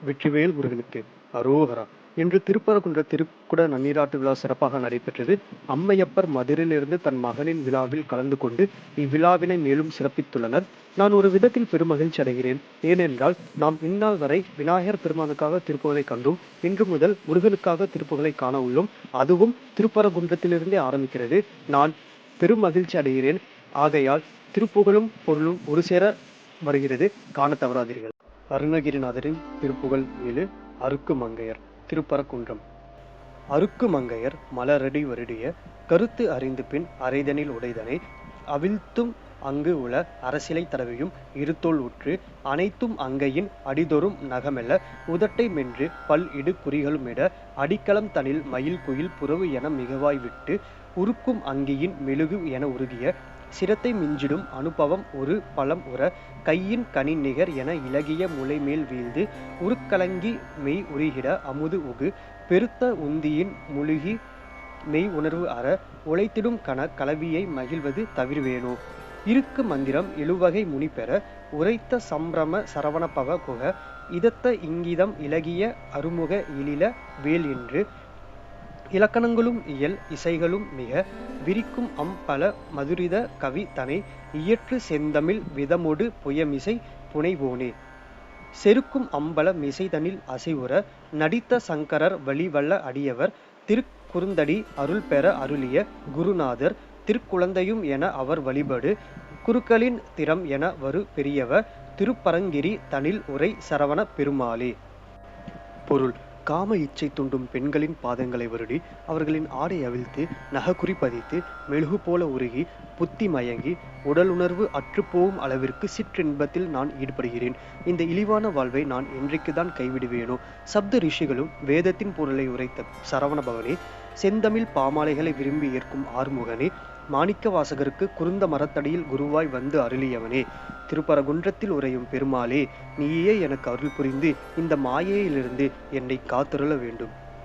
வெற்றிவேல் முருகனுக்கு அரோகரா. இன்று திருப்பரங்குன்ற திருக்குட நன்னீராட்டு விழா சிறப்பாக நடைபெற்றது. அம்மையப்பர் மதுரையிலிருந்து தன் மகனின் விழாவில் கலந்து கொண்டு இவ்விழாவினை மேலும் சிறப்பித்துள்ளனர். நான் ஒரு விதத்தில் பெருமகிழ்ச்சி அடைகிறேன். ஏனென்றால் நாம் இந்நாள் வரை விநாயகர் பெருமானுக்காக திருப்புகழை கண்டோம். இன்று முதல் முருகனுக்காக திருப்புகழை காண உள்ளோம். அதுவும் திருப்பரங்குன்றத்திலிருந்தே ஆரம்பிக்கிறது. நான் பெருமகிழ்ச்சி அடைகிறேன். ஆகையால் திருப்புகழும் பொருளும் ஒரு சேர வருகிறது, காண தவறாதீர்கள். அருணகிரிநாதரின் திருப்புகழ் 7. அருக்கு மங்கையர். திருப்பரங்குன்றம். அருக்கு மங்கையர் மலரடி வருடிய கருத்து அறிந்து பின் அரைதனில் உடைதனை அவிழ்த்தும் அங்கு உள அரசிலை தடவியும் இருத்தோல் உற்று அனைத்தும் அங்கையின் அடிதொறும் நகமெல்ல உதட்டை மென்று பல் இடு குறிகளுமிட அடிக்களம் தனில் மயில் குயில் புறவு என மிகவாய் விட்டு உருக்கும் அங்கியின் மெழுகு என உருகிய சிரத்தை மிஞ்சிடும் அனுபவம் ஒரு பழம் உற கையின் கனி நிகர் என இலகிய முளைமேல் வீழ்ந்து உருக்கலங்கி மெய் உருகிட அமுது உகு பெருத்த உந்தியின் முழுகி மெய் உணர்வு அற உழைத்திடும் கலவியை மகிழ்வது தவிர்வேனோ. இருக்கு மந்திரம் எழுவகை முனி பெற உரைத்த சம்பிரம சரவணபவ குக இதத்த இங்கிதம் இலகிய அருமுக இழில வேல் என்று இலக்கணங்களும் இயல் இசைகளும் மிக விரிக்கும் பல மதுரித கவி தனை இயற்று செந்தமிழ் விதமொடு புயமிசை புனைவோனே. செருக்கும் அம்பல மிசைதனில் அசைவுற நடித்த சங்கரர் வழிவல்ல அடியவர் திருக்குறுந்தடி அருள் பெற அருளிய குருநாதர் திருக்குழந்தையும் என அவர் வழிபடு குருக்களின் திறம் என வரு பெரியவர் திருப்பரங்கிரி தனில் உரை சரவண பெருமாளே. பொருள். காம இச்சை தூண்டும் பெண்களின் பாதங்களை வருடி அவர்களின் ஆடை அவிழ்த்து நகக்குறி பதித்து மெழுகு போல உருகி புத்தி மயங்கி உடலுணர்வு அற்றுப்போகும் அளவிற்கு சிற்றின்பத்தில் நான் ஈடுபடுகிறேன். இந்த இழிவான வாழ்வை நான் என்றைக்குதான் கைவிடுவேனோ. சப்த ரிஷிகளும் வேதத்தின் பொருளை உரைத்த சரவண பவனே, செந்தமிழ் பாமாலைகளை விரும்பி ஏற்கும் ஆறுமுகனே, மாணிக்க வாசகருக்கு குருந்த மரத்தடியில் குருவாய் வந்து அருளியவனே, திருப்பரங்குன்றத்தில் உரையும் பெருமாளே, நீயே எனக்கு அருள் புரிந்து இந்த மாயையிலிருந்து என்னை காத்தருள வேண்டும்.